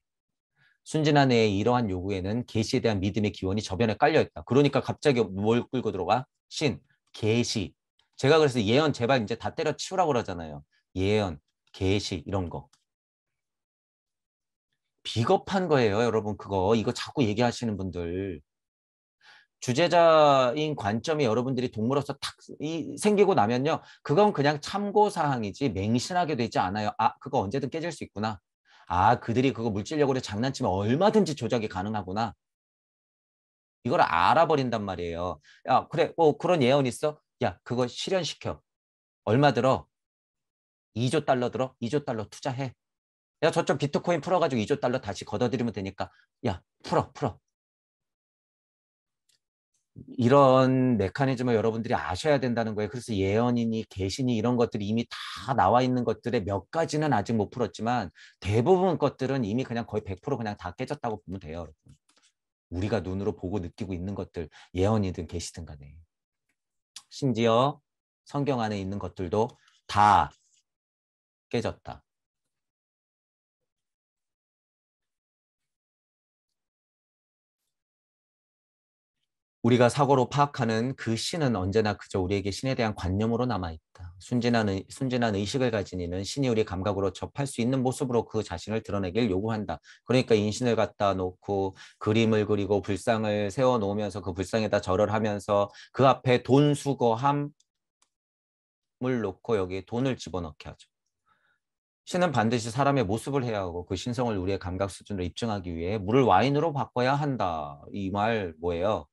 Speaker 1: 순진한 애의 이러한 요구에는 계시에 대한 믿음의 기원이 저변에 깔려있다. 그러니까 갑자기 뭘 끌고 들어가? 신, 계시. 제가 그래서 예언 제발 이제 다 때려치우라고 그러잖아요. 예언, 계시 이런 거. 비겁한 거예요, 여러분. 이거 자꾸 얘기하시는 분들. 주제자인 관점이 여러분들이 동물로서 탁 생기고 나면요. 그건 그냥 참고사항이지 맹신하게 되지 않아요. 아, 그거 언제든 깨질 수 있구나. 아, 그들이 그거 물질력으로 장난치면 얼마든지 조작이 가능하구나. 이걸 알아버린단 말이에요. 야, 그래, 그런 예언 있어? 야, 그거 실현시켜. 얼마 들어? 2조 달러 들어? 2조 달러 투자해. 야, 저쪽 비트코인 풀어가지고 2조 달러 다시 걷어들이면 되니까. 야, 풀어. 이런 메커니즘을 여러분들이 아셔야 된다는 거예요. 그래서 예언이니 계시니 이런 것들이 이미 다 나와 있는 것들의 몇 가지는 아직 못 풀었지만 대부분 것들은 이미 그냥 거의 100% 그냥 다 깨졌다고 보면 돼요. 여러분. 우리가 눈으로 보고 느끼고 있는 것들 예언이든 계시든 간에. 심지어 성경 안에 있는 것들도 다 깨졌다. 우리가 사고로 파악하는 그 신은 언제나 그저 우리에게 신에 대한 관념으로 남아있다. 순진한 의식을 가진 이는 신이 우리 감각으로 접할 수 있는 모습으로 그 자신을 드러내길 요구한다. 그러니까 인신을 갖다 놓고 그림을 그리고 불상을 세워놓으면서 그 불상에다 절을 하면서 그 앞에 돈 수거함을 놓고 여기에 돈을 집어넣게 하죠. 신은 반드시 사람의 모습을 해야 하고 그 신성을 우리의 감각 수준으로 입증하기 위해 물을 와인으로 바꿔야 한다. 이 말 뭐예요?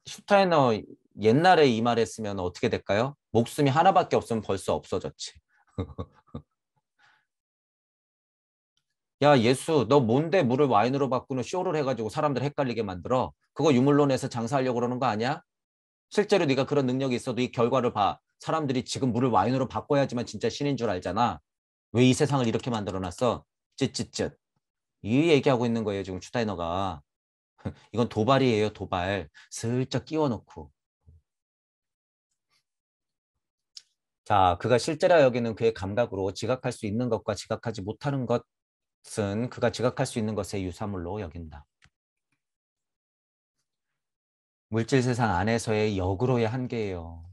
Speaker 1: 슈타이너 옛날에 이 말 했으면 어떻게 될까요? 목숨이 하나밖에 없으면 벌써 없어졌지. 야, 예수, 너 뭔데 물을 와인으로 바꾸는 쇼를 해가지고 사람들 헷갈리게 만들어? 그거 유물론에서 장사하려고 그러는 거 아니야? 실제로 네가 그런 능력이 있어도 이 결과를 봐. 사람들이 지금 물을 와인으로 바꿔야지만 진짜 신인 줄 알잖아. 왜 이 세상을 이렇게 만들어놨어? 쯧쯧쯧. 이 얘기하고 있는 거예요, 지금 슈타이너가. 이건 도발이에요, 도발. 슬쩍 끼워놓고. 자, 그가 실제라 여기는 그의 감각으로 지각할 수 있는 것과 지각하지 못하는 것 것은 그가 지각할 수 있는 것의 유사물로 여긴다. 물질 세상 안에서의 역으로의 한계예요.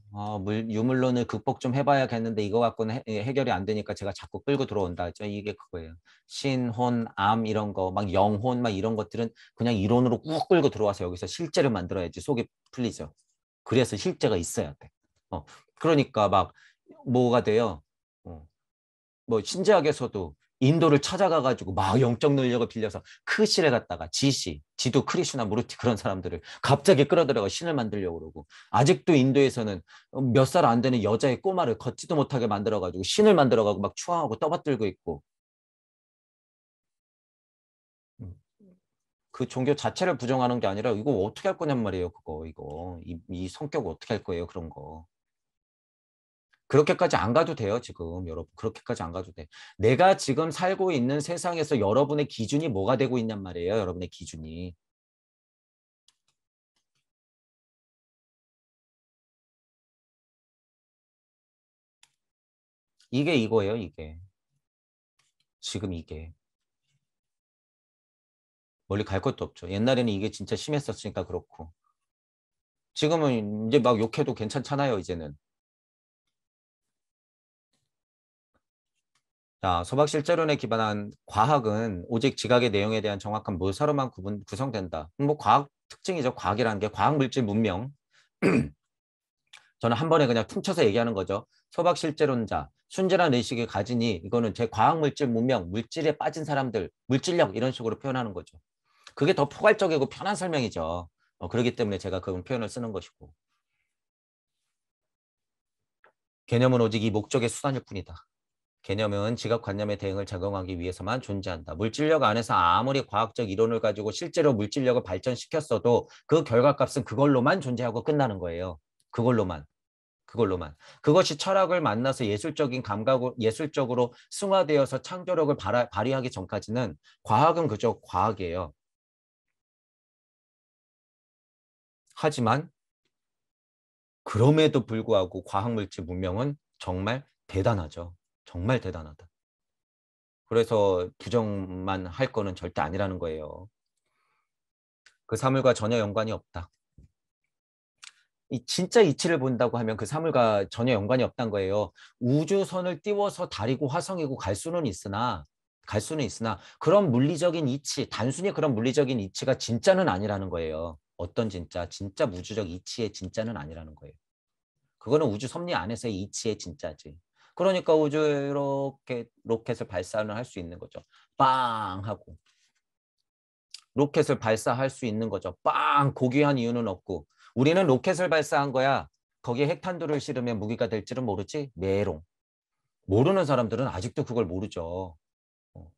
Speaker 1: 유물론을 극복 좀 해봐야겠는데 이거 갖고는 해결이 안 되니까 제가 자꾸 끌고 들어온다. 이게 그거예요. 신, 혼, 암 이런 거, 막 영혼 막 이런 것들은 그냥 이론으로 꾹 끌고 들어와서 여기서 실제를 만들어야지 속이 풀리죠. 그래서 실제가 있어야 돼. 그러니까 막 뭐가 돼요. 어, 뭐 신지학에서도 인도를 찾아가가지고 막 영적 능력을 빌려서 크실에 갔다가 지도 크리슈나 무르티 그런 사람들을 갑자기 끌어들여가 신을 만들려고 그러고 아직도 인도에서는 몇 살 안 되는 여자의 꼬마를 걷지도 못하게 만들어가지고 신을 만들어가고 막 추앙하고 떠받들고 있고 음, 그 종교 자체를 부정하는 게 아니라 이거 어떻게 할 거냔 말이에요. 그거 이 성격 어떻게 할 거예요. 그런 거. 그렇게까지 안 가도 돼요, 지금 여러분. 그렇게까지 안 가도 돼. 내가 지금 살고 있는 세상에서 여러분의 기준이 뭐가 되고 있냔 말이에요, 여러분의 기준이. 이게 이거예요, 이게. 지금 이게. 멀리 갈 것도 없죠. 옛날에는 이게 진짜 심했었으니까 그렇고. 지금은 이제 막 욕해도 괜찮잖아요, 이제는. 자, 소박실제론에 기반한 과학은 오직 지각의 내용에 대한 정확한 묘사로만 구성된다. 뭐 과학 특징이죠. 과학이라는 게 과학 물질 문명. 저는 한 번에 그냥 퉁쳐서 얘기하는 거죠. 소박실제론자, 순진한 의식을 가지니 이거는 제 과학물질 문명, 물질에 빠진 사람들, 물질력 이런 식으로 표현하는 거죠. 그게 더 포괄적이고 편한 설명이죠. 그렇기 때문에 제가 그런 표현을 쓰는 것이고. 개념은 오직 이 목적의 수단일 뿐이다. 개념은 지각관념의 대응을 작용하기 위해서만 존재한다. 물질력 안에서 아무리 과학적 이론을 가지고 실제로 물질력을 발전시켰어도 그 결과값은 그걸로만 존재하고 끝나는 거예요. 그걸로만. 그걸로만. 그것이 철학을 만나서 예술적인 감각으로 예술적으로 승화되어서 창조력을 발휘하기 전까지는 과학은 그저 과학이에요. 하지만 그럼에도 불구하고 과학물질 문명은 정말 대단하죠. 정말 대단하다. 그래서 부정만 할 거는 절대 아니라는 거예요. 그 사물과 전혀 연관이 없다. 진짜 이치를 본다고 하면 그 사물과 전혀 연관이 없다는 거예요. 우주선을 띄워서 달이고 화성이고 갈 수는 있으나 그런 물리적인 이치, 단순히 그런 물리적인 이치가 진짜는 아니라는 거예요. 어떤 진짜 우주적 이치의 진짜는 아니라는 거예요. 그거는 우주 섭리 안에서의 이치의 진짜지. 그러니까 우주 이렇게 로켓을 발사는 할 수 있는 거죠. 빵 하고. 로켓을 발사할 수 있는 거죠. 빵! 고귀한 이유는 없고. 우리는 로켓을 발사한 거야. 거기에 핵탄두를 실으면 무기가 될지는 모르지? 메롱. 모르는 사람들은 아직도 그걸 모르죠. 어,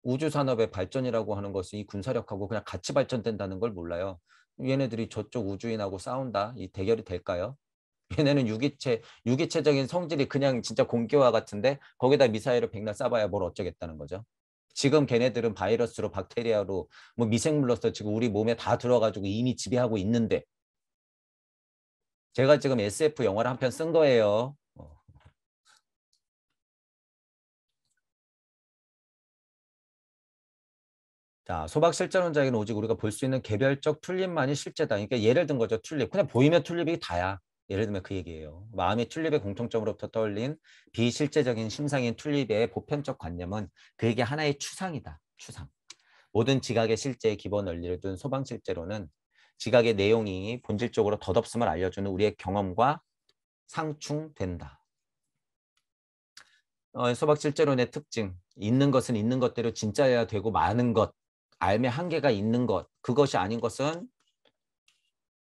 Speaker 1: 우주산업의 발전이라고 하는 것이 이 군사력하고 그냥 같이 발전된다는 걸 몰라요. 얘네들이 저쪽 우주인하고 싸운다? 이 대결이 될까요? 얘네는 유기체적인 성질이 그냥 진짜 공기와 같은데 거기다 미사일을 백날 쏴봐야 뭘 어쩌겠다는 거죠. 지금 걔네들은 바이러스로 박테리아로 뭐 미생물로서 지금 우리 몸에 다 들어가지고 이미 지배하고 있는데 제가 지금 SF 영화를 한 편 쓴 거예요. 자, 소박 실전론자에게는 오직 우리가 볼 수 있는 개별적 튤립만이 실제다. 그러니까 예를 든 거죠. 튤립. 그냥 보이면 튤립이 다야. 예를 들면 그 얘기예요. 마음의 튤립의 공통점으로부터 떠올린 비실제적인 심상인 튤립의 보편적 관념은 그에게 하나의 추상이다. 추상. 모든 지각의 실제의 기본 원리를 둔 소방 실제로는 지각의 내용이 본질적으로 덧없음을 알려주는 우리의 경험과 상충된다. 소박 실제론의 특징. 있는 것은 있는 것대로 진짜여야 되고 많은 것. 삶의 한계가 있는 것. 그것이 아닌 것은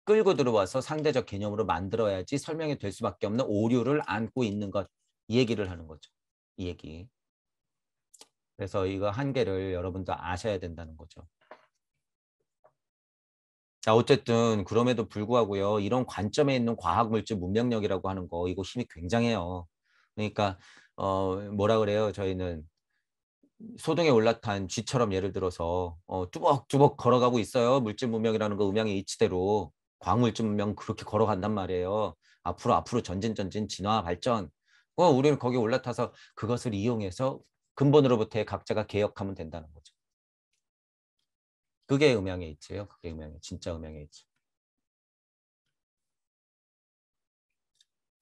Speaker 1: 끌고 들어와서 상대적 개념으로 만들어야지 설명이 될 수밖에 없는 오류를 안고 있는 것. 이 얘기를 하는 거죠. 이 얘기. 그래서 이거 한계를 여러분도 아셔야 된다는 거죠. 자, 어쨌든 그럼에도 불구하고요. 이런 관점에 있는 과학물질 문명력이라고 하는 거 이거 힘이 굉장해요. 그러니까 뭐라 그래요? 저희는 소동에 올라탄 쥐처럼 예를 들어서 뚜벅뚜벅 걸어가고 있어요. 물질 문명이라는 거 음양의 이치대로 과학물질 문명 그렇게 걸어간단 말이에요. 앞으로 전진 진화 발전. 우리는 거기 올라타서 그것을 이용해서 근본으로부터의 각자가 개혁하면 된다는 거죠. 그게 음양의 이치예요. 그게 음양의 진짜 음양의 이치.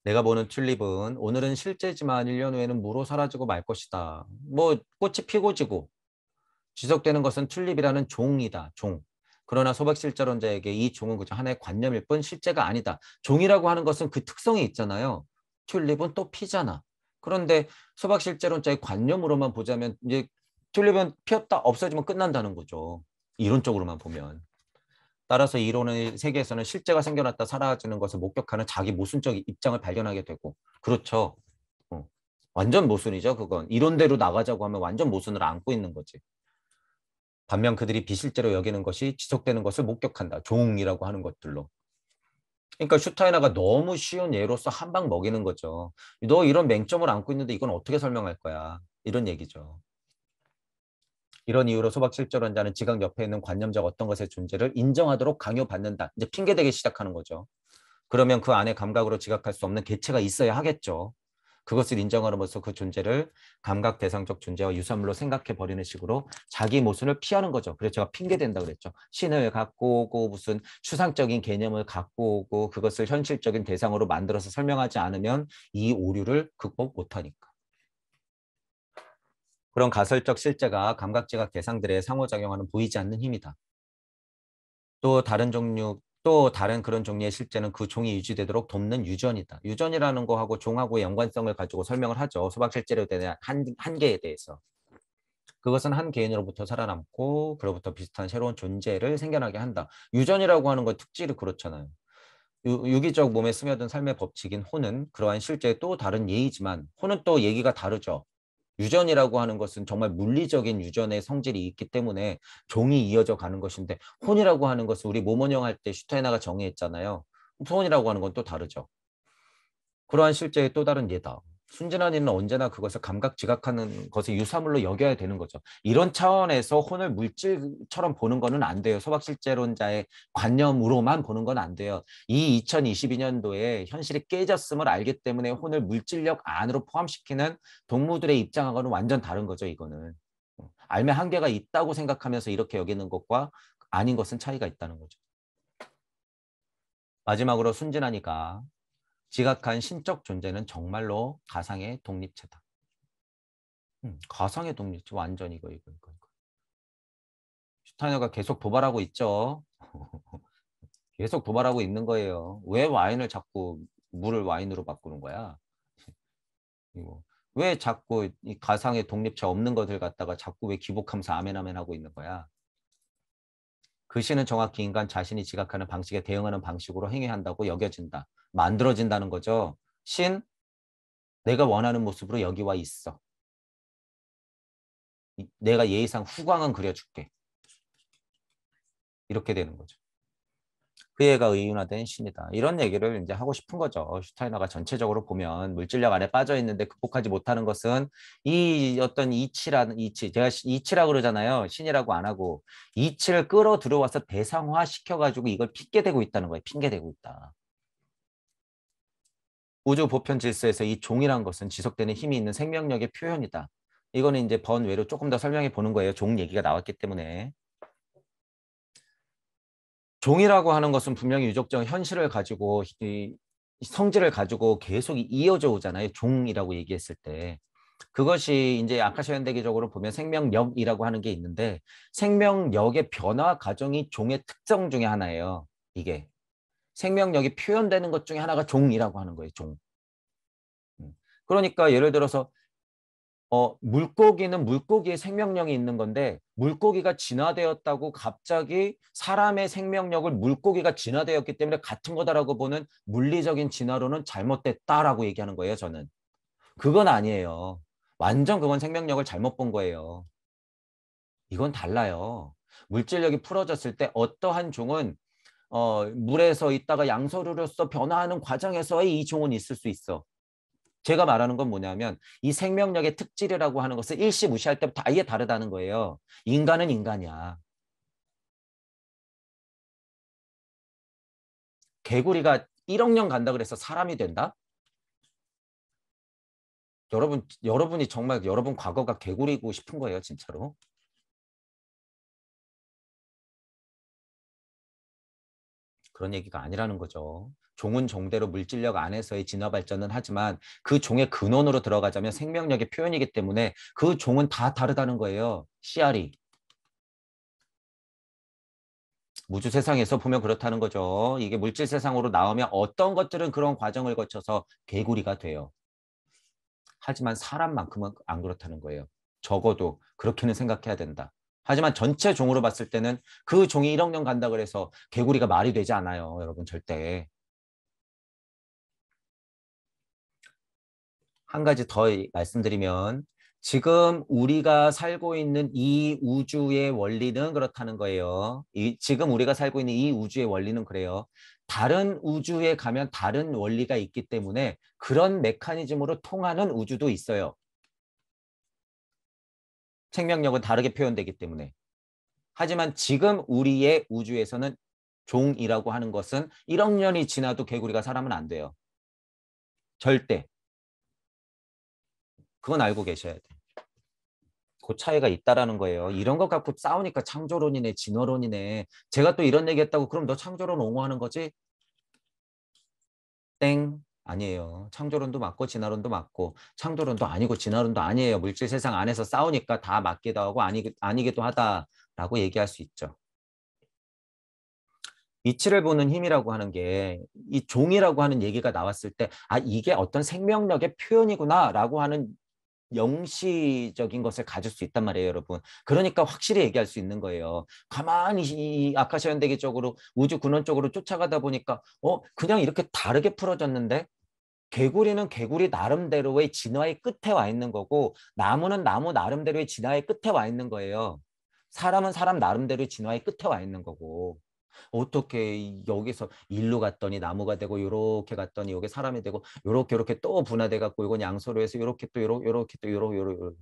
Speaker 1: 내가 보는 튤립은 오늘은 실제지만 1년 후에는 무로 사라지고 말 것이다. 뭐 꽃이 피고 지고 지속되는 것은 튤립이라는 종이다. 종. 그러나 소박실제론자에게 이 종은 그저 하나의 관념일 뿐 실제가 아니다. 종이라고 하는 것은 그 특성이 있잖아요. 튤립은 또 피잖아. 그런데 소박실제론자의 관념으로만 보자면 이제 튤립은 피었다 없어지면 끝난다는 거죠. 이론적으로만 보면. 따라서 이론의 세계에서는 실제가 생겨났다 사라지는 것을 목격하는 자기 모순적 입장을 발견하게 되고 그렇죠. 어. 완전 모순이죠. 그건. 이론대로 나가자고 하면 완전 모순을 안고 있는 거지. 반면 그들이 비실제로 여기는 것이 지속되는 것을 목격한다. 종이라고 하는 것들로. 그러니까 슈타이너가 너무 쉬운 예로서 한 방 먹이는 거죠. 너 이런 맹점을 안고 있는데 이건 어떻게 설명할 거야. 이런 얘기죠. 이런 이유로 소박실제론자는 지각 옆에 있는 관념적 어떤 것의 존재를 인정하도록 강요받는다. 이제 핑계대기 시작하는 거죠. 그러면 그 안에 감각으로 지각할 수 없는 개체가 있어야 하겠죠. 그것을 인정함으로써 그 존재를 감각 대상적 존재와 유사물로 생각해 버리는 식으로 자기 모순을 피하는 거죠. 그래서 제가 핑계댄다 그랬죠. 신을 갖고 오고 무슨 추상적인 개념을 갖고 오고 그것을 현실적인 대상으로 만들어서 설명하지 않으면 이 오류를 극복 못하니까. 그런 가설적 실제가 감각지각 대상들의 상호작용하는 보이지 않는 힘이다. 또 다른 그런 종류의 실제는 그 종이 유지되도록 돕는 유전이다. 유전이라는 거하고 종하고의 연관성을 가지고 설명을 하죠. 소박 실제로 대한 한계에 대해서. 그것은 한 개인으로부터 살아남고 그로부터 비슷한 새로운 존재를 생겨나게 한다. 유전이라고 하는 건 특질이 그렇잖아요. 유기적 몸에 스며든 삶의 법칙인 혼은 그러한 실제의 또 다른 예이지만 혼은 또 얘기가 다르죠. 유전이라고 하는 것은 정말 물리적인 유전의 성질이 있기 때문에 종이 이어져 가는 것인데 혼이라고 하는 것은 우리 모모령 할 때 슈타이너가 정의했잖아요. 혼이라고 하는 건 또 다르죠. 그러한 실제의 또 다른 예다. 순진한 이는 언제나 그것을 감각 지각하는 것을 유사물로 여겨야 되는 거죠. 이런 차원에서 혼을 물질처럼 보는 거는 안 돼요. 소박실제론자의 관념으로만 보는 건 안 돼요. 이 2022년도에 현실이 깨졌음을 알기 때문에 혼을 물질력 안으로 포함시키는 동무들의 입장하고는 완전 다른 거죠. 이거는. 알면 한계가 있다고 생각하면서 이렇게 여기는 것과 아닌 것은 차이가 있다는 거죠. 마지막으로 순진하니까 지각한 신적 존재는 정말로 가상의 독립체다. 가상의 독립체 완전 이거. 슈타이너가 계속 도발하고 있죠. 계속 도발하고 있는 거예요. 왜 와인을 자꾸 물을 와인으로 바꾸는 거야? 이거. 왜 자꾸 이 가상의 독립체 없는 것을 갖다가 자꾸 왜 기복하면서 아멘 아멘 하고 있는 거야? 그 시는 정확히 인간 자신이 지각하는 방식에 대응하는 방식으로 행위한다고 여겨진다. 만들어진다는 거죠. 신, 내가 원하는 모습으로 여기 와 있어. 내가 예의상 후광은 그려줄게. 이렇게 되는 거죠. 그 애가 의인화된 신이다. 이런 얘기를 이제 하고 싶은 거죠. 슈타이너가 전체적으로 보면 물질력 안에 빠져 있는데 극복하지 못하는 것은 이 어떤 이치라는 이치, 제가 이치라 그러잖아요. 신이라고 안 하고 이치를 끌어 들어와서 대상화 시켜가지고 이걸 핑계 대고 있다는 거예요. 핑계 대고 있다. 우주 보편 질서에서 이 종이란 것은 지속되는 힘이 있는 생명력의 표현이다. 이거는 이제 번외로 조금 더 설명해 보는 거예요. 종 얘기가 나왔기 때문에. 종이라고 하는 것은 분명히 유적적 현실을 가지고 이 성질을 가지고 계속 이어져 오잖아요. 종이라고 얘기했을 때. 그것이 이제 아카시아 현대기적으로 보면 생명력이라고 하는 게 있는데 생명력의 변화 과정이 종의 특성 중에 하나예요. 이게. 생명력이 표현되는 것 중에 하나가 종이라고 하는 거예요. 종. 그러니까 예를 들어서 물고기는 물고기의 생명력이 있는 건데 물고기가 진화되었다고 갑자기 사람의 생명력을 물고기가 진화되었기 때문에 같은 거다라고 보는 물리적인 진화로는 잘못됐다라고 얘기하는 거예요, 저는. 그건 아니에요. 완전 그건 생명력을 잘못 본 거예요. 이건 달라요. 물질력이 풀어졌을 때 어떠한 종은 물에서 있다가 양서류로서 변화하는 과정에서의 이 종은 있을 수 있어. 제가 말하는 건 뭐냐면 이 생명력의 특질이라고 하는 것을 일시 무시할 때부터 아예 다르다는 거예요. 인간은 인간이야. 개구리가 1억 년 간다 그래서 사람이 된다? 여러분이 정말 여러분 과거가 개구리고 싶은 거예요, 진짜로? 그런 얘기가 아니라는 거죠. 종은 종대로 물질력 안에서의 진화 발전은 하지만 그 종의 근원으로 들어가자면 생명력의 표현이기 때문에 그 종은 다 다르다는 거예요. 씨알이. 우주 세상에서 보면 그렇다는 거죠. 이게 물질 세상으로 나오면 어떤 것들은 그런 과정을 거쳐서 개구리가 돼요. 하지만 사람만큼은 안 그렇다는 거예요. 적어도 그렇게는 생각해야 된다. 하지만 전체 종으로 봤을 때는 그 종이 1억 년 간다 그래서 개구리가 말이 되지 않아요. 여러분 절대. 한 가지 더 말씀드리면 지금 우리가 살고 있는 이 우주의 원리는 그렇다는 거예요. 지금 우리가 살고 있는 이 우주의 원리는 그래요. 다른 우주에 가면 다른 원리가 있기 때문에 그런 메커니즘으로 통하는 우주도 있어요. 생명력은 다르게 표현되기 때문에. 하지만 지금 우리의 우주에서는 종이라고 하는 것은 1억 년이 지나도 개구리가 살아면 안 돼요. 절대. 그건 알고 계셔야 돼. 그 차이가 있다라는 거예요. 이런 것 갖고 싸우니까 창조론이네, 진화론이네. 제가 또 이런 얘기했다고 그럼 너 창조론 옹호하는 거지? 땡. 아니에요. 창조론도 맞고 진화론도 맞고 창조론도 아니고 진화론도 아니에요. 물질 세상 안에서 싸우니까 다 맞기도 하고 아니기도 하다라고 얘기할 수 있죠. 이치를 보는 힘이라고 하는 게 이 종이라고 하는 얘기가 나왔을 때 아, 이게 어떤 생명력의 표현이구나라고 하는 영시적인 것을 가질 수 있단 말이에요, 여러분. 그러니까 확실히 얘기할 수 있는 거예요. 가만히 이 아카시아 현대기 쪽으로 우주 근원 쪽으로 쫓아가다 보니까 그냥 이렇게 다르게 풀어졌는데 개구리는 개구리 나름대로의 진화의 끝에 와 있는 거고 나무는 나무 나름대로의 진화의 끝에 와 있는 거예요. 사람은 사람 나름대로의 진화의 끝에 와 있는 거고 어떻게 여기서 일로 갔더니 나무가 되고 요렇게 갔더니 여기 사람이 되고 요렇게 요렇게 또 분화돼 갖고 이건 양서로 해서 요렇게 또 요렇게 또 요렇게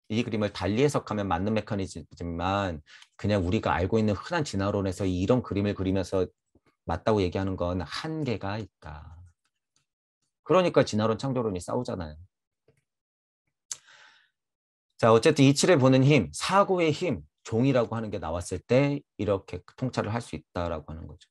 Speaker 1: 이 그림을 달리 해석하면 맞는 메커니즘이지만 그냥 우리가 알고 있는 흔한 진화론에서 이런 그림을 그리면서 맞다고 얘기하는 건 한계가 있다. 그러니까 진화론 창조론이 싸우잖아요. 자, 어쨌든 이치를 보는 힘, 사고의 힘, 종이라고 하는 게 나왔을 때 이렇게 통찰을 할 수 있다라고 하는 거죠.